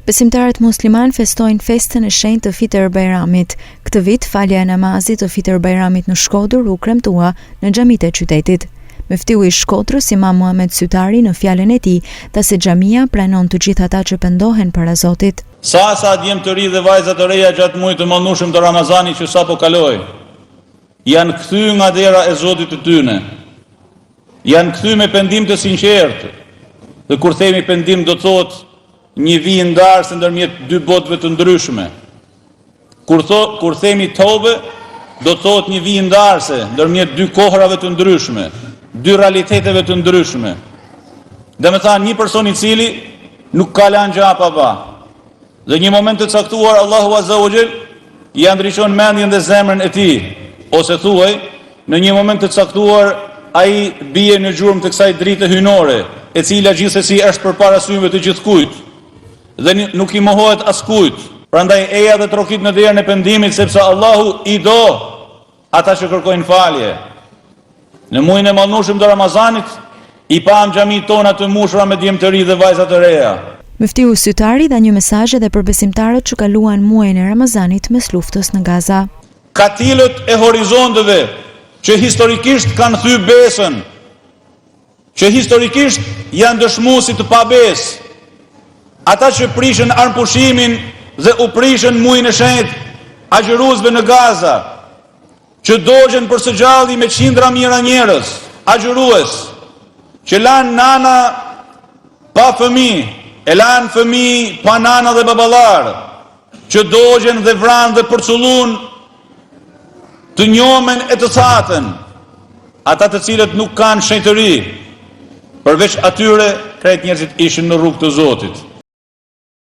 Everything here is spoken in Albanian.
Besimtarët musliman festojnë festën e shenjtë të Fitr Bajramit. Këtë vit falja e namazit të Fitr Bajramit në Shkodër u kremtua në xhamitë e qytetit. Muftiu i Shkodrës Imam Muhamet Sytari në fjalën e tij tha se xhamia pranon të gjithë ata që pendohen para Zotit. Sa djem të ri dhe vajza të reja gjatë muajit të mëndueshëm të Ramazanit që sapo kaloi, janë kthy nga dera e Zotit të tyne. Janë kthy me pendim të sinqertë. Dhe kur themi pendim do të thotë një vijë ndarëse ndërmjet dy botëve të ndryshme. Kur themi tobe, do të thotë një vijë ndarëse ndërmjet dy kohrave të ndryshme, dy realiteteve të ndryshme. Dhe me thanë një person i cili nuk ka lanë gjapa pa. Dhe një moment të caktuar Allahu Azza wa Jall ja ndriçon mendjen dhe zemrën e tij, ose thuaj, në një moment të caktuar ai bie në gjurmë të kësaj drite hyjnore, e cila gjithsesi është përpara syve të gjithkujt dhe nuk i mohohet askujt. Prandaj eja dhe trokit në derën e pendimit, sepse Allahu i do ata që kërkojnë falje. Në muajin e mëndueshëm të Ramazanit i pam xhamitë tona të mbushura me djem të ri dhe vajza të reja. Muftiu Sytari dha një mesazh edhe për besimtarët që kaluan muajin e Ramazanit mes luftës në Gaza. Katilët e horizonteve që historikisht kanë thyer besën, që historikisht janë dëshmuesit të pabesë, ata që prishën armëpushimin dhe u prishën muajin e shenjtë agjëruesve në Gaza, që dogjen për së gjalli me qindra mijëra njerëz, agjërues, që lanë nana pa fëmijë, e lanë fëmijë pa nana dhe baballar, që dogjen dhe vranë dhe përcullun të njomen e të thatën, ata të cilët nuk kanë shenjtëri, përveç atyre krejt njerëzit ishin në rrugë të Zotit.